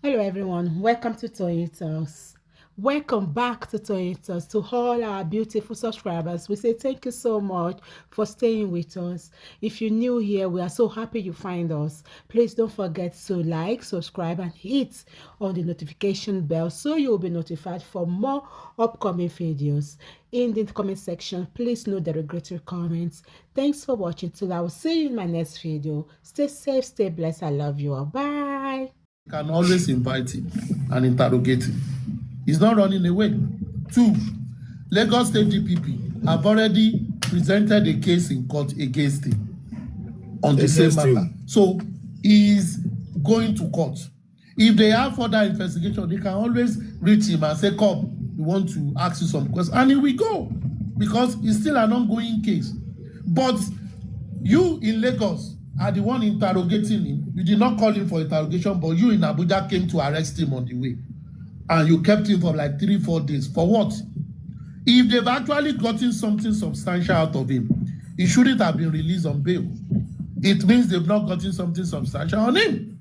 Hello everyone, welcome to Toyitos. Welcome back to Toyitos. To all our beautiful subscribers, we say thank you so much for staying with us. If you're new here, we are so happy you find us. Please don't forget to like, subscribe, and hit on the notification bell so you'll be notified for more upcoming videos. In the comment section, please note the regretful comments. Thanks for watching. Till I will see you in my next video. Stay safe, stay blessed. I love you all. Bye. Can always invite him and interrogate him. He's not running away. Two, Lagos State DPP have already presented a case in court against him on the same matter. So he is going to court. If they have further investigation, they can always reach him and say, come, we want to ask you some questions. And he will go because it's still an ongoing case. But you in Lagos are the one interrogating him. You did not call him for interrogation, but you in Abuja came to arrest him on the way. And you kept him for like 3-4 days. For what? If they've actually gotten something substantial out of him, he shouldn't have been released on bail. It means they've not gotten something substantial on him.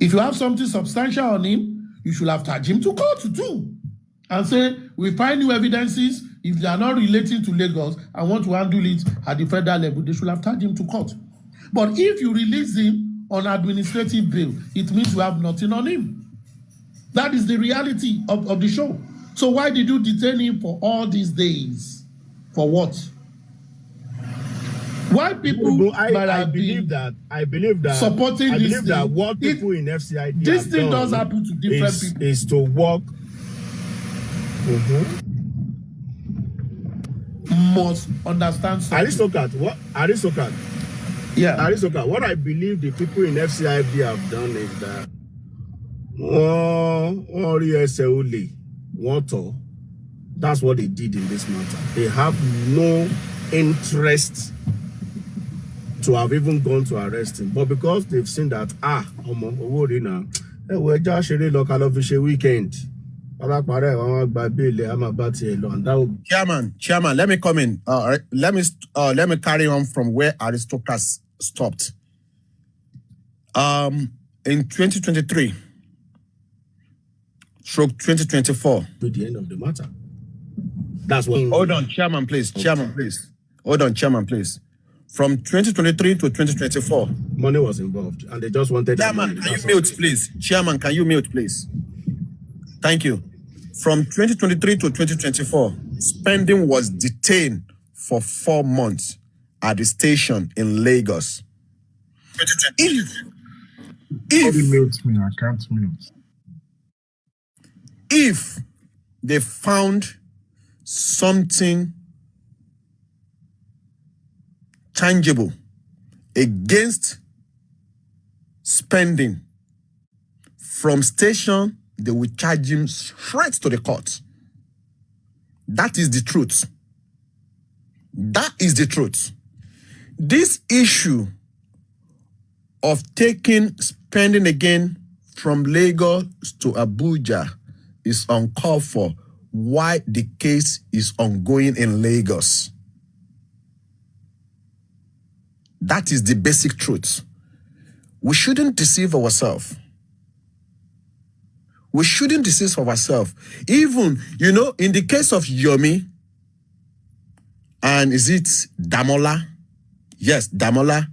If you have something substantial on him, you should have charged him to court too. And say, we find new evidences. If they are not relating to Lagos and want to handle it at the federal level, they should have charged him to court. But if you release him on administrative bail, it means you have nothing on him. That is the reality of the show. So why did you detain him for all these days? For what? Why people I believe that supporting this thing, that what people in FCID this thing does happen to different people. Is to work. Must understand something. Aristocrat. Yeah. Aristocrat. What I believe the people in FCID have done is that that's what they did in this matter. They have no interest to have even gone to arrest him. But because they've seen that, we're just sharing local official weekend. Chairman, let me come in. Let me carry on from where Aristocrats stopped. In 2023, stroke 2024. To the end of the matter. That's what. Hold on, Chairman, please. Chairman, please. Hold on, Chairman, please. From 2023 to 2024. Money was involved, and they just wanted. Chairman, can you mute, please? Chairman, can you mute, please? Thank you. From 2023 to 2024, spending was detained for 4 months at the station in Lagos. If mute me, I can't mute. If they found something tangible against spending from station, they will charge him straight to the court. That is the truth. That is the truth. This issue of taking spending again from Lagos to Abuja is uncalled for. Why the case is ongoing in Lagos. That is the basic truth. We shouldn't deceive ourselves. We shouldn't deceive ourselves. Even, in the case of Yomi, and is it Damola? Yes, Damola.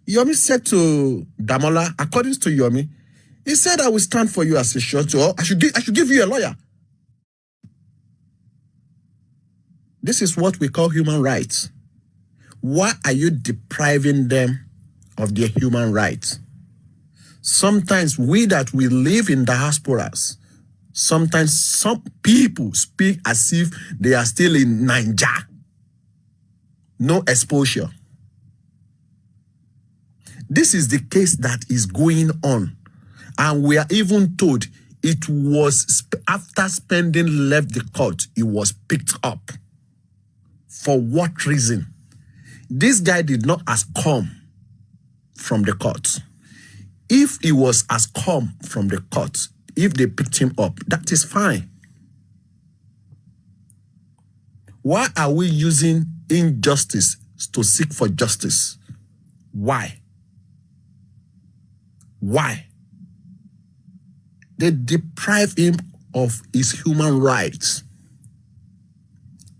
Yomi said to Damola, according to Yomi, he said, I will stand for you as a short, or I should give you a lawyer. This is what we call human rights. Why are you depriving them of their human rights? Sometimes we that we live in diasporas, sometimes some people speak as if they are still in Nigeria. No exposure. This is the case that is going on. And we are even told it was after spending left the court, it was picked up. For what reason? This guy did not as come from the court. If he was as come from the court, if they picked him up, that is fine. Why are we using injustice to seek for justice? Why? Why? They deprive him of his human rights.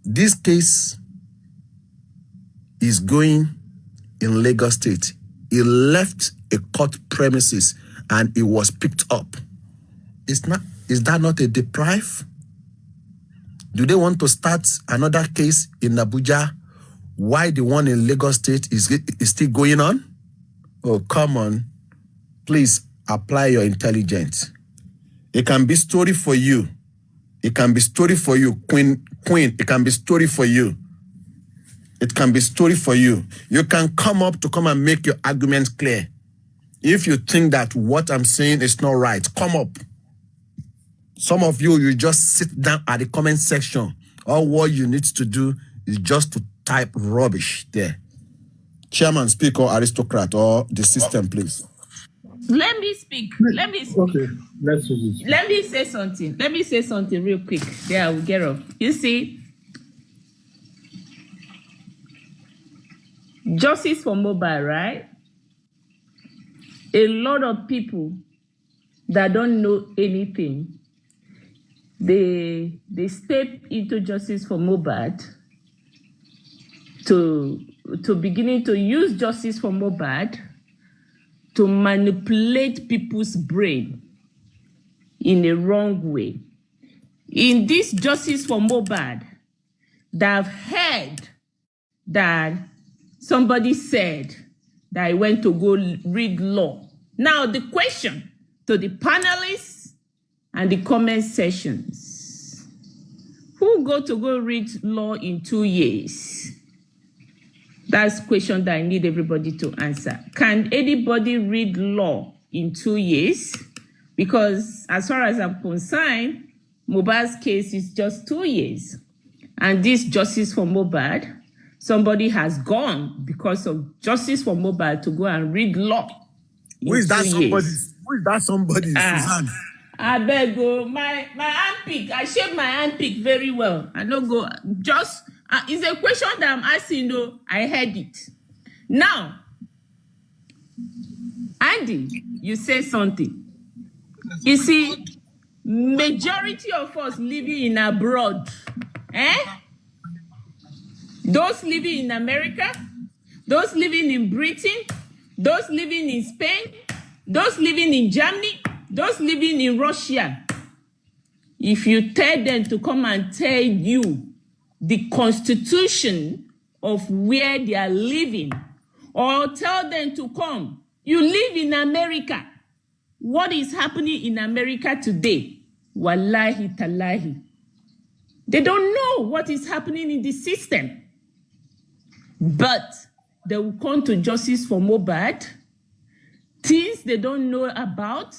This case is going in Lagos State. He left a court premises and he was picked up. Is that not a deprive? Do they want to start another case in Abuja? Why the one in Lagos State is still going on? Oh, come on. Please apply your intelligence. It can be story for you. It can be story for you, Queen. It can be story for you. It can be story for you. You can come and make your arguments clear. If you think that what I'm saying is not right, come up. Some of you just sit down at the comment section. All what you need to do is just to type rubbish there. Chairman, speaker, aristocrat, or the system, please. Let me speak. Okay, let's do this. Let me say something. Let me say something real quick. There, I will get off. You see, justice for mobile, right? A lot of people that don't know anything, they step into justice for mobile to beginning to use justice for mobile to manipulate people's brain in a wrong way. In this justice for mobile, they've heard that somebody said that I went to go read law. Now the question to the panelists and the comment sessions: who go read law in 2 years? That's the question that I need everybody to answer. Can anybody read law in 2 years? Because as far as I'm concerned, Mohbad's case is just 2 years. And this justice for Mohbad, somebody has gone because of justice for Mohbad to go and read law. Who is that somebody? Who is that somebody, Suzanne? I beg go. My handpick, I shape my handpick very well. I don't go just. It's a question that I'm asking, though. I heard it. Now, Andy, you say something. You see, majority of us living in abroad, those living in America, those living in Britain, those living in Spain, those living in Germany, those living in Russia, if you tell them to come and tell you the constitution of where they are living, or tell them to come, you live in America, what is happening in America today? Wallahi talahi. They don't know what is happening in the system. But they will come to justice for Mohbad. Things they don't know about,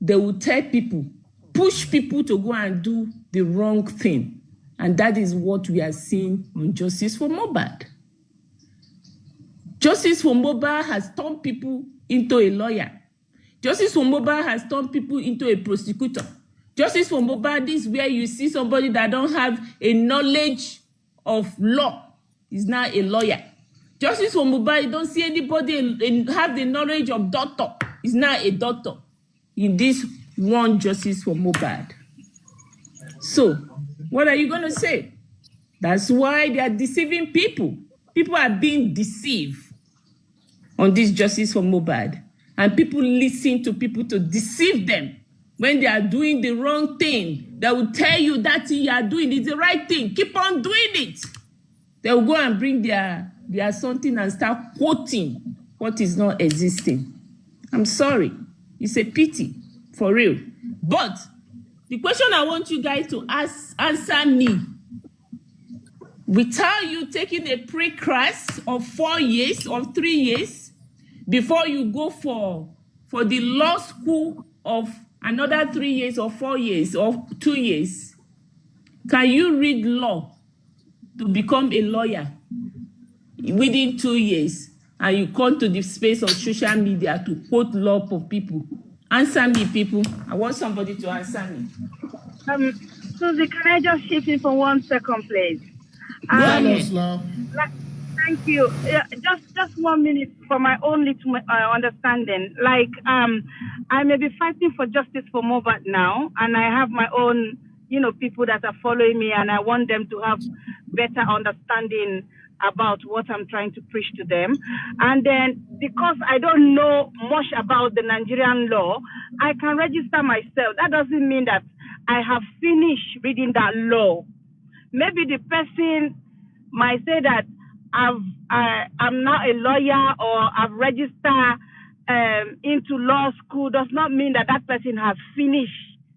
they will tell people, push people to go and do the wrong thing. And that is what we are seeing on justice for Mohbad. Justice for Mohbad has turned people into a lawyer. Justice for Mohbad has turned people into a prosecutor. Justice for Mohbad is where you see somebody that don't have a knowledge of law is now a lawyer. Justice for Mohbad, you don't see anybody have the knowledge of doctor is now a doctor. In this one justice for Mohbad. So, what are you going to say? That's why they are deceiving people. People are being deceived on this justice for Mohbad. And people listen to people to deceive them. When they are doing the wrong thing, they will tell you that thing you are doing is the right thing. Keep on doing it. They will go and bring their something and start quoting what is not existing. I'm sorry. It's a pity, for real. But the question I want you guys to answer me, without you taking a pre-class of 4 years or 3 years before you go for the law school of another 3 years or 4 years or 2 years, can you read law to become a lawyer within 2 years and you come to the space of social media to quote law for people? Answer me, people. I want somebody to answer me. Susie, can I just shift in for 1 second, please? Go ahead. Like Thank you. Just 1 minute for my own little understanding. Like, I may be fighting for justice for Mohbad now, and I have my own, people that are following me, and I want them to have better understanding about what I'm trying to preach to them. And then, because I don't know much about the Nigerian law, I can register myself. That doesn't mean that I have finished reading that law. Maybe the person might say that I'm not a lawyer or I've registered into law school. Does not mean that that person has finished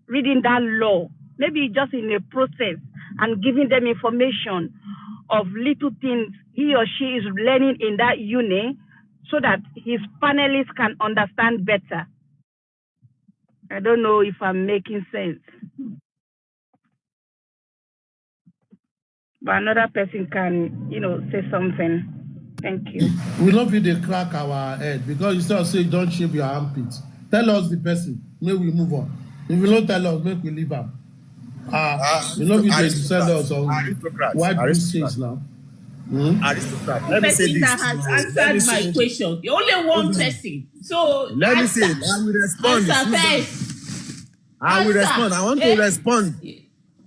reading that law. Maybe just in a process and giving them information of little things he or she is learning in that uni so that his panelists can understand better. I don't know if I'm making sense. But another person can, say something. Thank you. We love you, they crack our head because you still say don't shave your armpits. Tell us the person, may we move on. If you don't tell us, make we leave them. We love you, they send us on white boostings now. Aristocrat. Let me say person this. that has answered my question. Only one person. So Let me answer. say it. I will respond. Answer Susan. first. I will Answer. respond. I want to respond.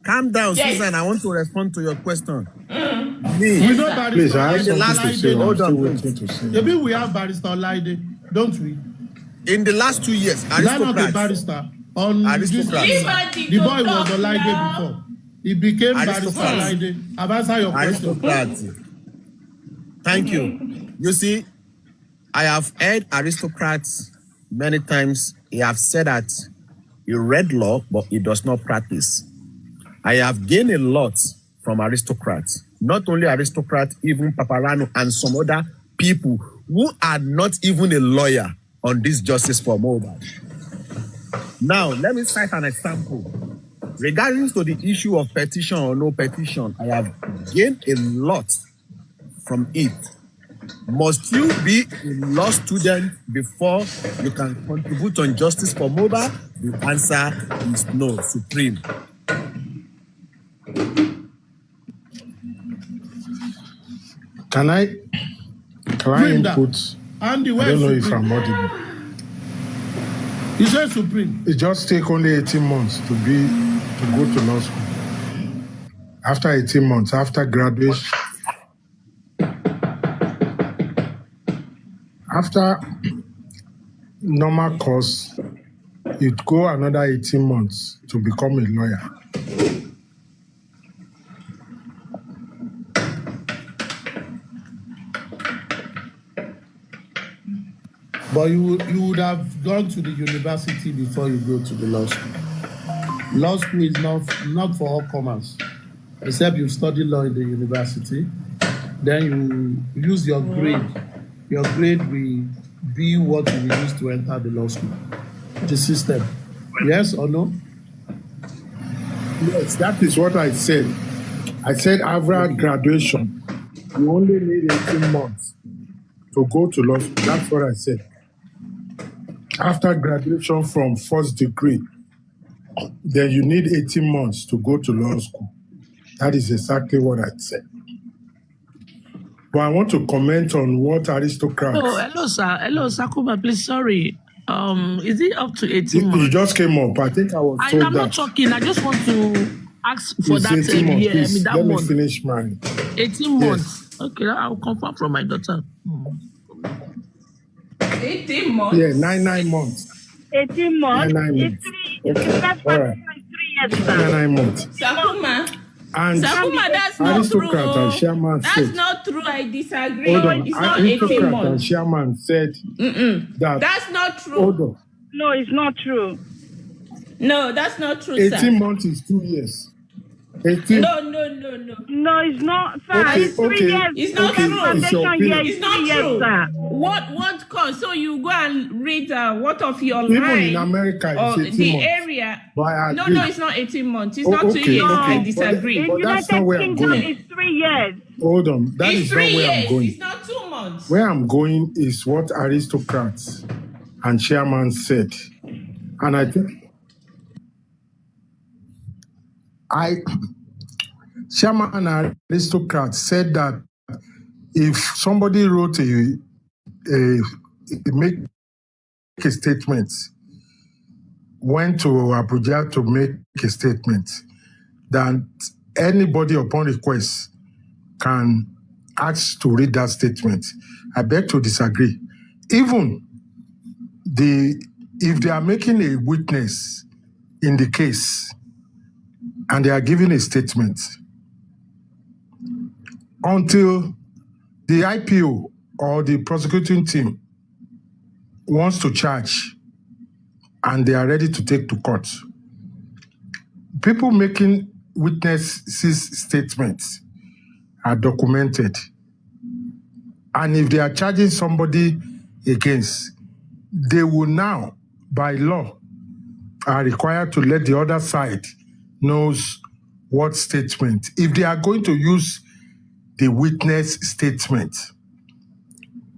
Calm down, Yes. Susan. I want to respond to your question. We know sir. Barrister Please, I have In the Olaide. last something to say. I'm hold on, still please. waiting to see. Maybe we have Barrister Olaide, don't we? In the last 2 years, Is that not a aristocrats. barrister? On this, Aristocrats. Leave her to the boy was talk Olaide now. before. He became Barrister Aristocrats. Olaide. I've answered your question. Aristocrats. Thank you. You see, I have heard aristocrats many times. He have said that he read law, but he does not practice. I have gained a lot from aristocrats. Not only aristocrats, even Paparano and some other people who are not even a lawyer on this justice for Mohbad. Now, let me cite an example. Regarding to the issue of petition or no petition, I have gained a lot from it. Must you be a law student before you can contribute on justice for Mohbad? The answer is no, Supreme. Can I Supreme that. input? Andy, I where don't know is if I'm Supreme? audible. You said Supreme. It just take only 18 months to go to law school. After 18 months, after graduation, after normal course, it go another 18 months to become a lawyer. But you would have gone to the university before you go to the law school. Law school is not for all comers, except you study law in the university. Then you use your grade. Your grade will be what you will use to enter the law school. The system. Yes or no? Yes, that is what I said. I said after graduation, you only need 18 months to go to law school. That's what I said. After graduation from first degree, then you need 18 months to go to law school. That is exactly what I said. But I want to comment on what aristocrats. Oh, hello, sir. Hello, Sakuma. Please, sorry. Is it up to 18 You months? just came up. I think I was told I'm not that. talking. I just want to ask for It's that 18 months. year. Please, that let me one. finish mine. 18 Yes. months. Okay, I'll confirm from my daughter. 18 months. Yeah, 9 months. 18 months. 9 It's months. the Okay. first All part right. is 3 years, sir. 9 months. Sakuma. And Sakuma, that's not true. aristocrat and chairman That's said, not true. I disagree. hold on, It's not 18 aristocrat and months. chairman said that, That's not true. hold on, No, it's not true. No, that's not true, 18 sir. months is 2 years. 18. No. No, it's not, sir. Okay, It's 3 okay, years. It's not okay, true. it's your Foundation year opinion. is It's not 3 years, true. sir. What cause? So you go and read what of your Even line in America, or it's 18 the months. area. But I No, agree. it's not 18 months. It's Oh, not 2 okay, years. No. I okay. disagree. In But that's not United where I'm Kingdom, going. it's 3 years. Hold on, that It's is 3 not where I'm years. going. It's not 2 months. Where I'm going is what aristocrats and chairman said. And I think chairman and aristocrats said that if somebody wrote make a statement, went to Abuja to make a statement, then anybody upon request can ask to read that statement. I beg to disagree. Even if they are making a witness in the case and they are giving a statement, until the IPO or the prosecuting team wants to charge and they are ready to take to court, people making witnesses statements are documented. And if they are charging somebody against, they will now, by law, are required to let the other side knows what statement. If they are going to use the witness statement,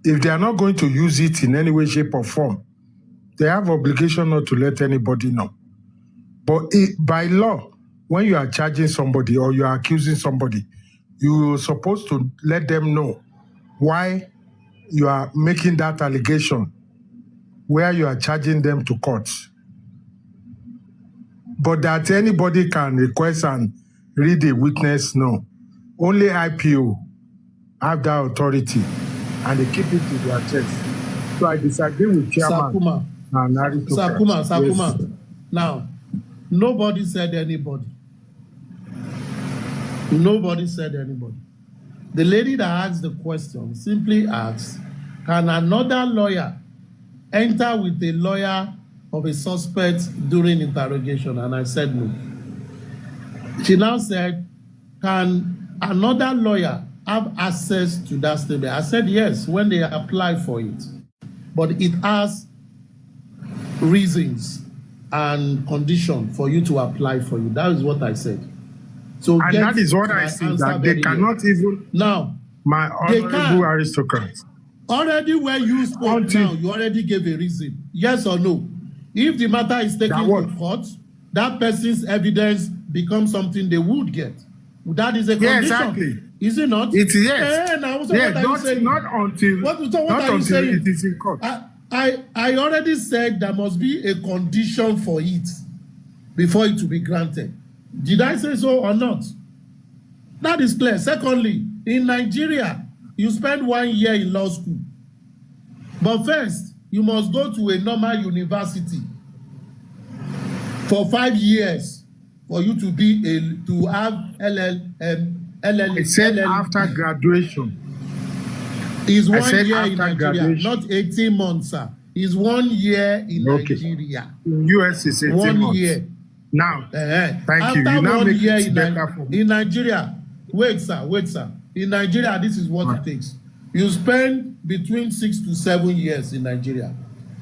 if they are not going to use it in any way, shape, or form, they have obligation not to let anybody know. But by law, when you are charging somebody or you are accusing somebody, you are supposed to let them know why you are making that allegation, where you are charging them to court. But that anybody can request and read a witness, no. Only IPO have that authority and they keep it to their chest. So I disagree with Chairman Sakuma. and aristocrat. Sakuma. Yes. Now, nobody said anybody. Nobody said anybody. The lady that asked the question simply asked, can another lawyer enter with a lawyer of a suspect during interrogation? And I said no. She now said, can another lawyer have access to that statement? I said yes, when they apply for it. But it has reasons and conditions for you to apply for it. That is what I said. So and that is what I see, that they cannot even, now, my honorable aristocrat. Already when you spoke now, you already gave a reason. Yes or no? If the matter is taken to court, that person's evidence becomes something they would get. That is a condition. Exactly. Is it not? It is, yes. Now, so yes, what are you not until, what not are you until saying? it is in court. I already said there must be a condition for it before it will be granted. Did I say so or not? That is clear. Secondly, in Nigeria, you spend 1 year in law school. But first, you must go to a normal university for 5 years for you to be to have LLM. I said after graduation. Is 1 year in Nigeria, not 18 months, sir. Is 1 year in Nigeria. In US is 18 1 months. year. Now, thank after you. You now 1 make year it better for me. in Nigeria, wait, sir. In Nigeria, this is what it takes. You spend between 6 to 7 years in Nigeria.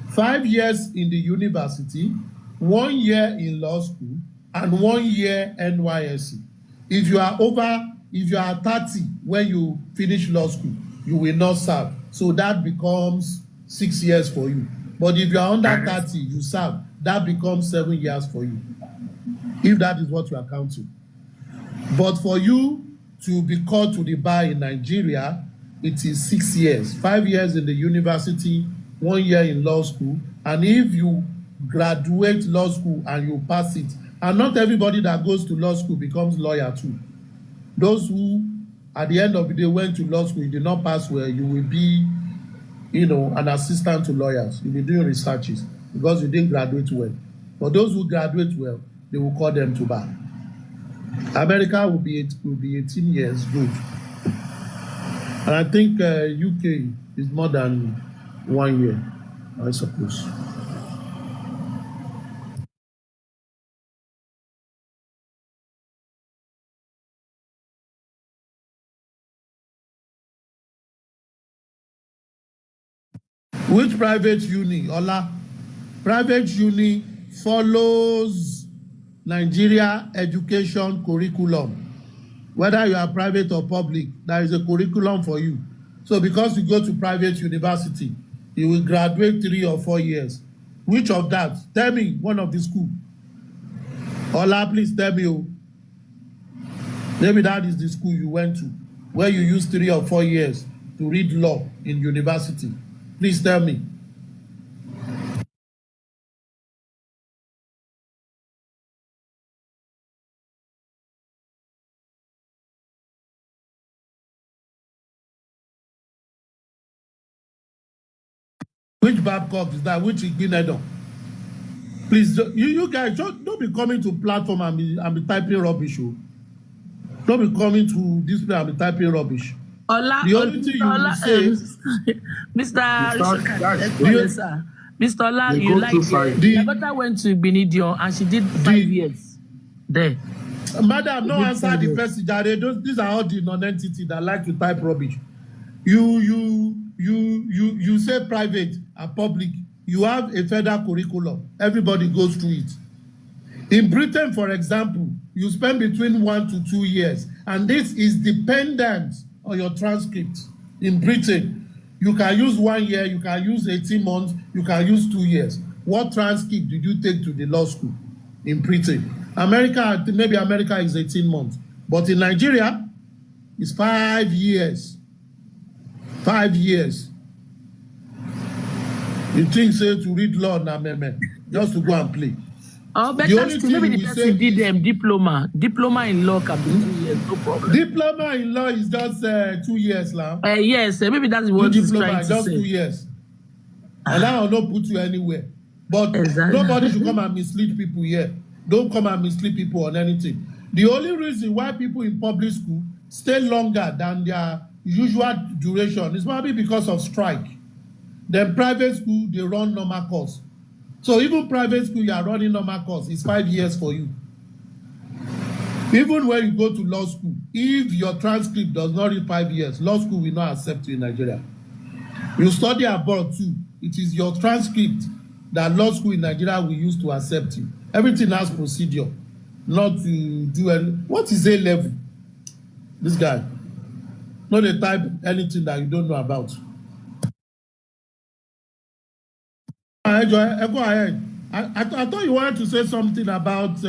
5 years in the university, 1 year in law school, and 1 year NYSC. If you are 30 when you finish law school, you will not serve. So that becomes 6 years for you. But if you are under 30, you serve. That becomes 7 years for you. If that is what you are counting. But for you to be called to the bar in Nigeria, it is 6 years. 5 years in the university, 1 year in law school. And if you graduate law school and you pass it, and not everybody that goes to law school becomes lawyer too. Those who, at the end of the day, went to law school, you did not pass well, you will be, an assistant to lawyers. You'll be doing researches because you didn't graduate well. For those who graduate well, they will call them to bar. America will be 18 years good. And I think UK is more than 1 year, I suppose. Which private uni, Ola? Private uni follows Nigeria education curriculum. Whether you are private or public, there is a curriculum for you. So because you go to private university, you will graduate 3 or 4 years. Which of that? Tell me one of the school. Ola, please tell me. Maybe that is the school you went to, where you used 3 or 4 years to read law in university? Please tell me. Which Babcock is that? Which Gbenu? Please, you guys don't be coming to platform and be typing rubbish. Oh. Don't be coming to display and be typing rubbish. The only thing you will say, Mr. Mr. Ola, They you go like too far. my daughter went to Gbenu and she did 5 years there. Madam, no answer the person. These are all the non-entity that like to type rubbish. You say private and public. You have a federal curriculum. Everybody goes through it. In Britain, for example, you spend between 1 to 2 years, and this is dependent on your transcript. In Britain, you can use 1 year, you can use 18 months, you can use 2 years. What transcript did you take to the law school in Britain? America, maybe America is 18 months, but in Nigeria, it's 5 years. 5 years. You think say to read law na meme, just to go and play. Oh, but maybe the person did them diploma. Diploma in law can be 2 years, no problem. Diploma in law is just 2 years now. Yes, maybe that's what he's trying to just say. 2 years. And that will not put you anywhere. But Exactly. nobody should come and mislead people here. Don't come and mislead people on anything. The only reason why people in public school stay longer than their usual duration is probably because of strike. Then private school, they run normal course. So even private school, you are running normal course. It's 5 years for you. Even when you go to law school, if your transcript does not read 5 years, law school will not accept you in Nigeria. You study abroad too. It is your transcript that law school in Nigeria will use to accept you. Everything has procedure, not to do any. What is A level? This guy. Not the type anything that you don't know about. Go ahead. I thought you wanted to say something about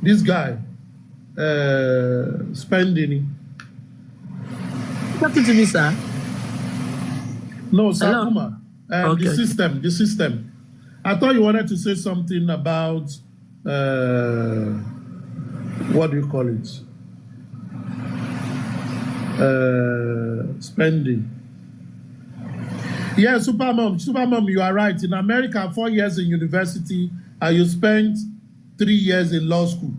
this guy spending. Talking to me, sir. No, Sakuma. Okay. The system. I thought you wanted to say something about what do you call it? Spending. Yeah, Supermom, you are right. In America, 4 years in university, and you spent 3 years in law school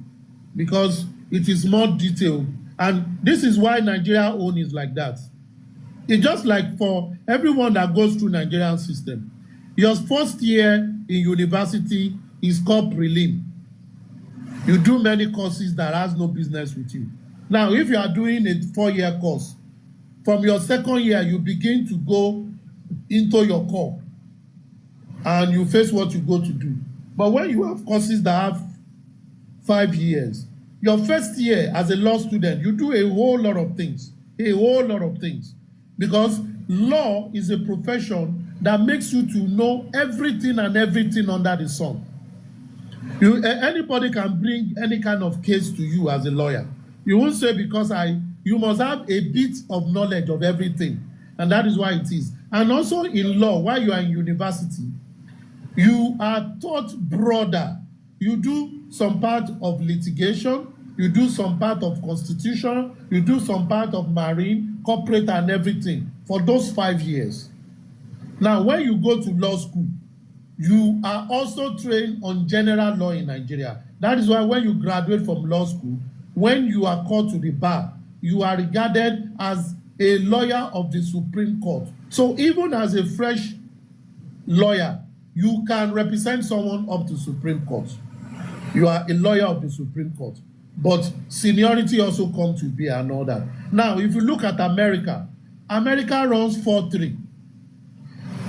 because it is more detailed. And this is why Nigeria own is like that. It's just like for everyone that goes through Nigerian system. Your first year in university is called prelim. You do many courses that has no business with you. Now, if you are doing a 4-year course, from your second year, you begin to go into your core and you face what you go to do. But when you have courses that have 5 years, your first year as a law student, you do a whole lot of things, because law is a profession that makes you to know everything and everything under the sun. Anybody can bring any kind of case to you as a lawyer. You won't say because you must have a bit of knowledge of everything, and that is why it is. And also in law, while you are in university, you are taught broader. You do some part of litigation, you do some part of constitution, you do some part of marine, corporate and everything for those 5 years. Now, when you go to law school, you are also trained on general law in Nigeria. That is why when you graduate from law school, when you are called to the bar, you are regarded as a lawyer of the Supreme Court. So even as a fresh lawyer, you can represent someone up to Supreme Court. You are a lawyer of the Supreme Court. But seniority also comes to be and all that. Now, if you look at America, America runs 4-3.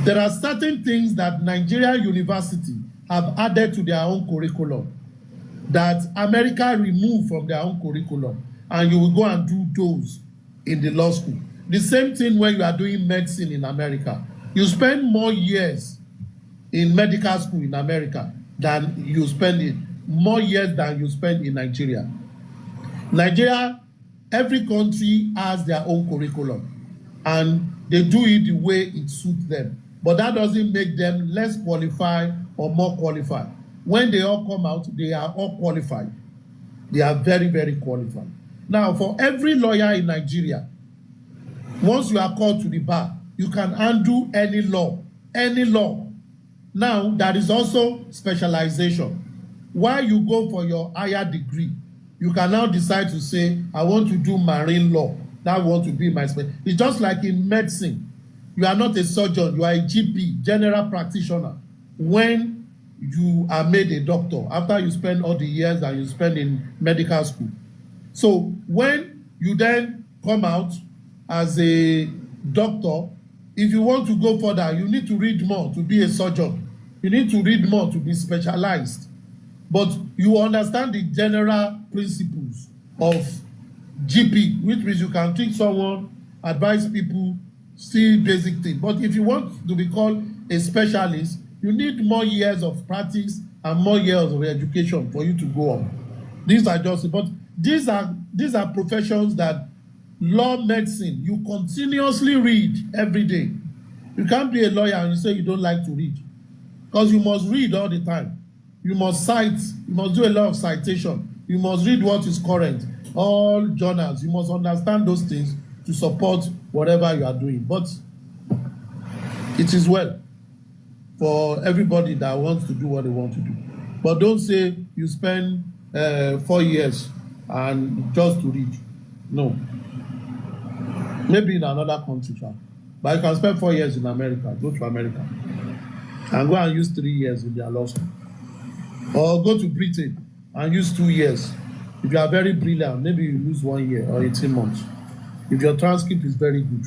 There are certain things that Nigeria University have added to their own curriculum that America removed from their own curriculum, and you will go and do those in the law school. The same thing when you are doing medicine in America. You spend more years in medical school in America than you spend in more years than you spend in Nigeria. Nigeria every country has their own curriculum, and they do it the way it suits them. But that doesn't make them less qualified or more qualified. When they all come out, they are all qualified. They are very, very qualified. Now, for every lawyer in Nigeria, once you are called to the bar, you can undo any law, any law. Now, there is also specialization. While you go for your higher degree, you can now decide to say, I want to do marine law. That want to be my specialty. It's just like in medicine. You are not a surgeon, you are a GP, general practitioner. When you are made a doctor, after you spend all the years that you spend in medical school. So when you then come out as a doctor, if you want to go further, you need to read more to be a surgeon. You need to read more to be specialized. But you understand the general principles of GP, which means you can treat someone, advise people, see basic things. But if you want to be called a specialist, you need more years of practice and more years of education for you to go on. These are just, but these are professions that law, medicine, you continuously read every day. You can't be a lawyer and you say you don't like to read, because you must read all the time. You must cite, you must do a lot of citation. You must read what is current, all journals. You must understand those things to support whatever you are doing. But it is well for everybody that wants to do what they want to do. But don't say you spend 4 years and just to read. No. Maybe in another country, but you can spend 4 years in America. Go to America and go and use 3 years in their law school. Or go to Britain and use 2 years. If you are very brilliant, maybe you lose 1 year or 18 months. If your transcript is very good.